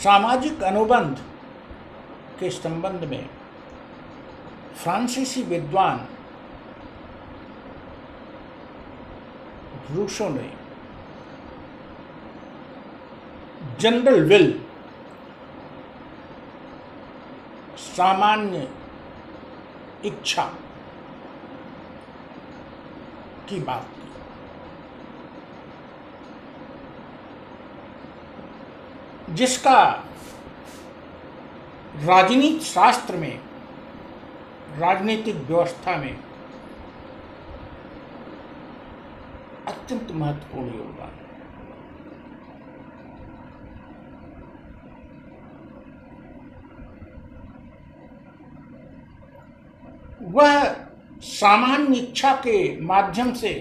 सामाजिक अनुबंध के संबंध में फ्रांसीसी विद्वान रूसो ने जनरल विल, सामान्य इच्छा की बात की। जिसका राजनीति शास्त्र में, राजनीतिक व्यवस्था में अत्यंत महत्वपूर्ण योगदान है। वह सामान्य इच्छा के माध्यम से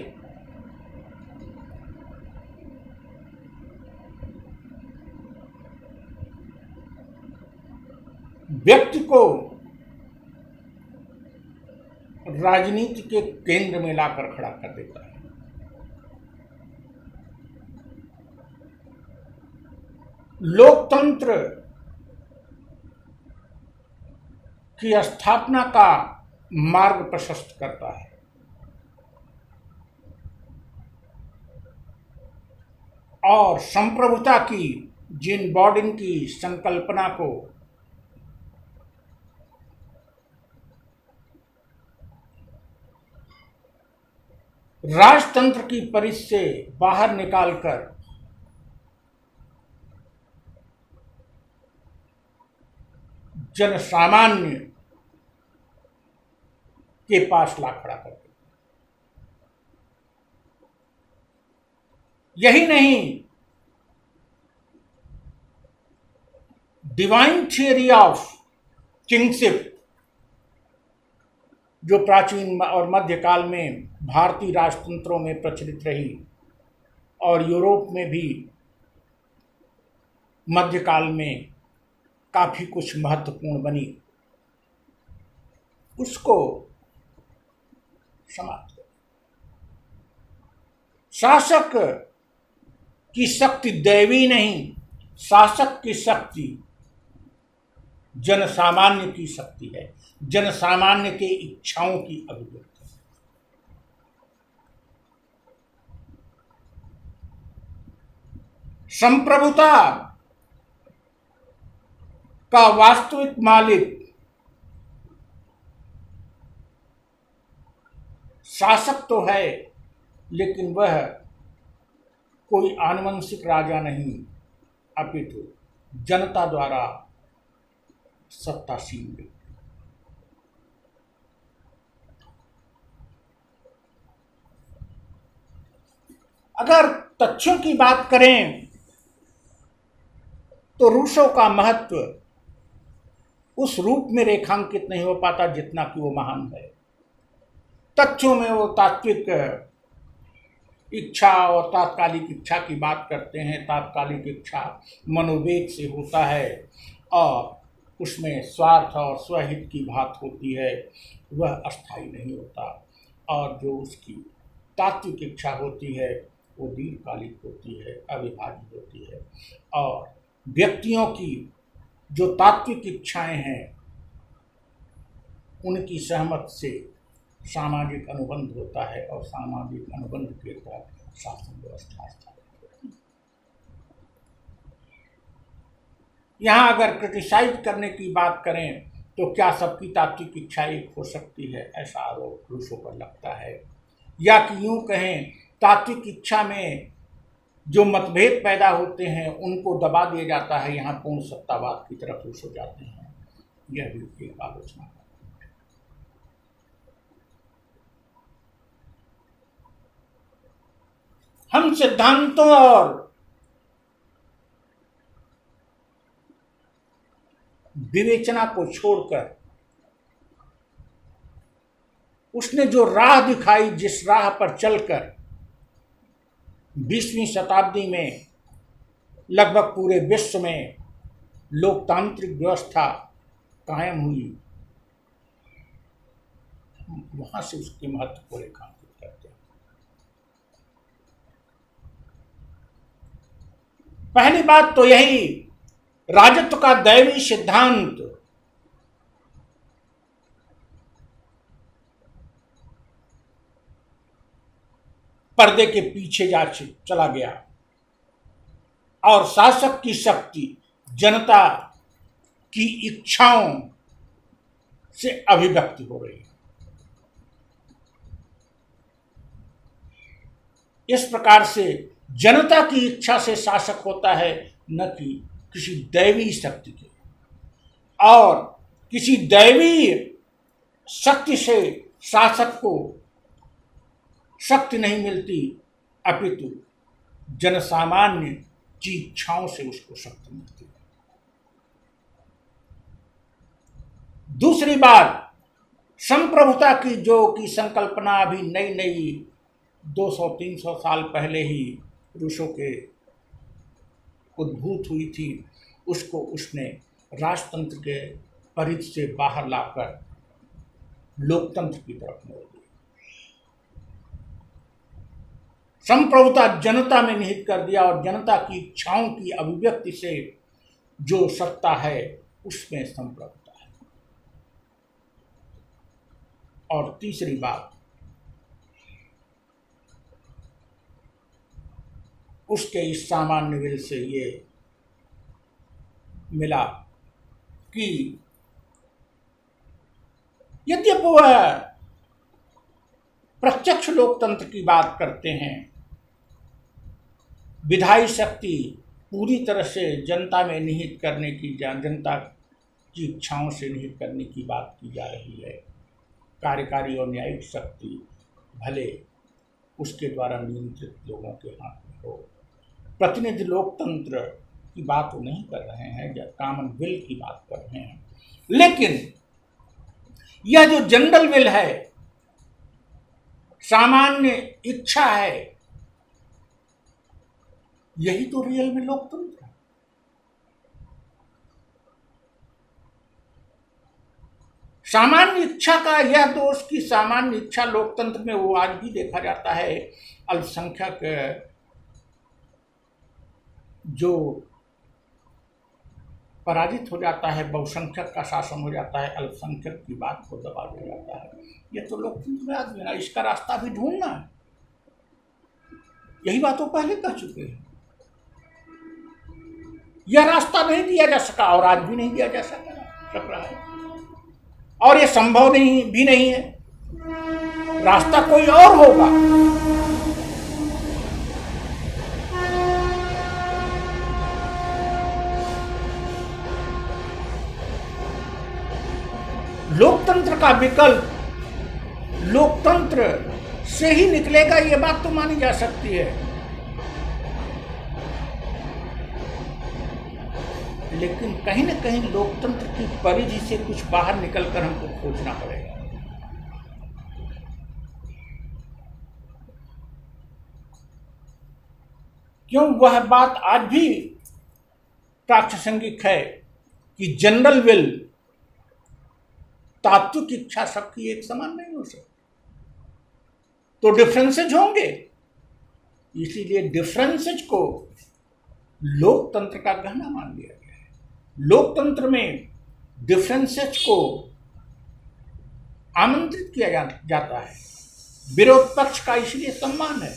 व्यक्ति को राजनीति के केंद्र में लाकर खड़ा कर देता है। लोकतंत्र की स्थापना का मार्ग प्रशस्त करता है। और संप्रभुता की जिन बॉर्डन की संकल्पना को राजतंत्र की परिधि से बाहर निकालकर जनसामान्य के पास ला खड़ा कर दिया। यही नहीं, डिवाइन थियरी ऑफ किंगशिप जो प्राचीन और मध्यकाल में भारतीय राजतंत्रों में प्रचलित रही और यूरोप में भी मध्यकाल में काफी कुछ महत्वपूर्ण बनी, उसको समाप्त कर। शासक की शक्ति दैवी नहीं, शासक की शक्ति जनसामान्य की शक्ति है, जनसामान्य के इच्छाओं की अभिव्यक्ति। संप्रभुता का वास्तविक मालिक शासक तो है, लेकिन वह कोई आनुवंशिक राजा नहीं, अपितु जनता द्वारा सत्तासीन व्यक्ति। अगर तथ्यों की बात करें तो रूसो का महत्व उस रूप में रेखांकित नहीं हो पाता जितना कि वो महान है। तथ्यों में वो तात्विक इच्छा और तात्कालिक इच्छा की बात करते हैं। तात्कालिक इच्छा मनोवेग से होता है और उसमें स्वार्थ और स्वहित की बात होती है, वह अस्थायी नहीं होता। और जो उसकी तात्विक इच्छा होती है वो दीर्घकालिक होती है, अविभाज्य होती है। और व्यक्तियों की जो तात्विक इच्छाएं हैं उनकी सहमत से सामाजिक अनुबंध होता है और सामाजिक अनुबंध के तहत शासन व्यवस्था स्थापित होती है। यहाँ अगर क्रिटिसाइज करने की बात करें तो क्या सबकी तात्विक इच्छा एक हो सकती है, ऐसा आरोप रूसो पर लगता है। या कि यूं कहें, तात्विक इच्छा में जो मतभेद पैदा होते हैं उनको दबा दिया जाता है, यहाँ पूर्ण सत्तावाद की तरफ रूसो जाते हैं। यह भी एक आलोचना है। हम सिद्धांतों और विवेचना को छोड़कर उसने जो राह दिखाई, जिस राह पर चलकर 20वीं शताब्दी में लगभग पूरे विश्व में लोकतांत्रिक व्यवस्था कायम हुई, वहां से उसके महत्व को रेखांकित करते हैं। पहली बात तो यही राजत्व का दैवी सिद्धांत पर्दे के पीछे जा चला गया और शासक की शक्ति जनता की इच्छाओं से अभिव्यक्ति हो रही है। इस प्रकार से जनता की इच्छा से शासक होता है, न कि किसी दैवी शक्ति के। और किसी दैवी शक्ति से शासक को शक्ति नहीं मिलती, अपितु जनसामान्य की इच्छाओं से उसको शक्ति मिलती है। दूसरी बात, संप्रभुता की जो की संकल्पना अभी नई नई 200-300 साल पहले ही रूसों के उद्भूत हुई थी, उसको उसने राजतंत्र के परिधि से बाहर लाकर लोकतंत्र की तरफ मोड़ दिया। संप्रभुता जनता में निहित कर दिया और जनता की इच्छाओं की अभिव्यक्ति से जो सत्ता है उसमें संप्रभुता है। और तीसरी बात, उसके इस सामान्य विल से ये मिला कि यद्यपि वह प्रत्यक्ष लोकतंत्र की बात करते हैं, विधायी शक्ति पूरी तरह से जनता में निहित करने की, जनता की इच्छाओं से निहित करने की बात की जा रही है, कार्यकारी और न्यायिक शक्ति भले उसके द्वारा नियंत्रित लोगों के हाथ में हो। प्रतिनिधि लोकतंत्र की बात वो नहीं कर रहे हैं, या कॉमन विल की बात कर रहे हैं। लेकिन यह जो जनरल विल है, सामान्य इच्छा है, यही तो रियल में लोकतंत्र है। सामान्य इच्छा का यह दोष कि सामान्य इच्छा लोकतंत्र में वो आज भी देखा जाता है, अल्पसंख्यक जो पराजित हो जाता है, बहुसंख्यक का शासन हो जाता है, अल्पसंख्यक की बात को दबा दिया जाता है। यह तो लोकतंत्र में आज मेरा इसका रास्ता भी ढूंढना है। यही बात वो पहले कह चुके हैं। यह रास्ता नहीं दिया जा सका और आज भी नहीं दिया जा सक रहा है, और यह संभव भी नहीं है। रास्ता कोई और होगा। लोकतंत्र का विकल्प लोकतंत्र से ही निकलेगा, ये बात तो मानी जा सकती है। लेकिन कहीं न कहीं लोकतंत्र की परिधि से कुछ बाहर निकलकर हमको खोजना पड़ेगा। क्यों वह बात आज भी प्रासंगिक है कि जनरल विल, तात्विक इच्छा सबकी एक समान नहीं हो सकती, तो डिफरेंसेज होंगे। इसीलिए डिफरेंसेज को लोकतंत्र का गहना मान लिया गया है। लोकतंत्र में डिफरेंसेज को आमंत्रित किया जाता है, विरोध पक्ष का इसलिए सम्मान है।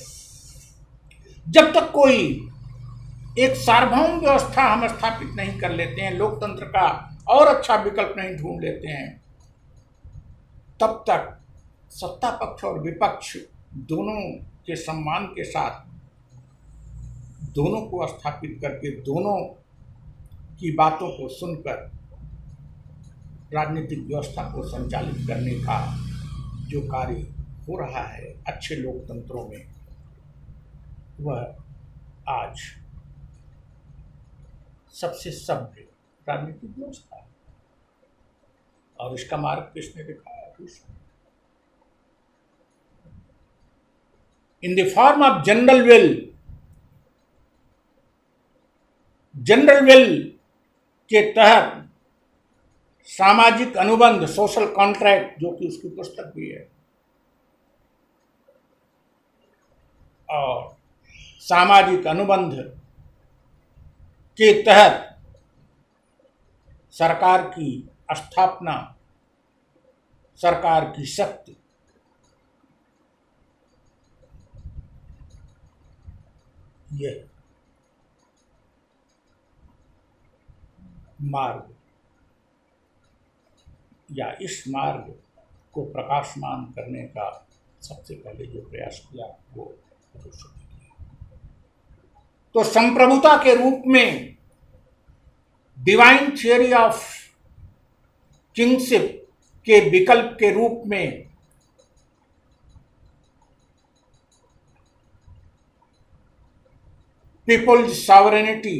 जब तक कोई एक सार्वभौम व्यवस्था हम स्थापित नहीं कर लेते हैं, लोकतंत्र का और अच्छा विकल्प नहीं ढूंढ लेते हैं, तब तक सत्ता पक्ष और विपक्ष दोनों के सम्मान के साथ दोनों को स्थापित करके, दोनों की बातों को सुनकर राजनीतिक व्यवस्था को संचालित करने का जो कार्य हो रहा है अच्छे लोकतंत्रों में, वह आज सबसे सभ्य राजनीतिक व्यवस्था है। और इसका मार्ग किसने दिखाया? In the form of general will. General will के तहत सामाजिक अनुबंध, सोशल कॉन्ट्रैक्ट, जो कि उसकी पुस्तक भी है, और सामाजिक अनुबंध के तहत सरकार की स्थापना, सरकार की शक्ति, यह मार्ग या इस मार्ग को प्रकाशमान करने का सबसे पहले जो प्रयास किया वो रूसो ने किया। तो संप्रभुता के रूप में, डिवाइन थियरी ऑफ किंगशिप के विकल्प के रूप में पीपल्स सॉवरेनिटी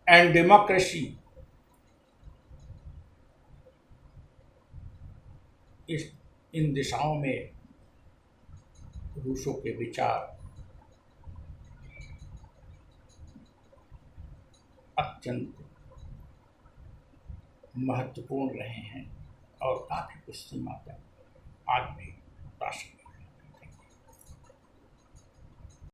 एंड डेमोक्रेसी, इन दिशाओं में रूसो के विचार अत्यंत महत्वपूर्ण रहे हैं और काफी कुछ सीमा तक आज भी प्रासंगिक।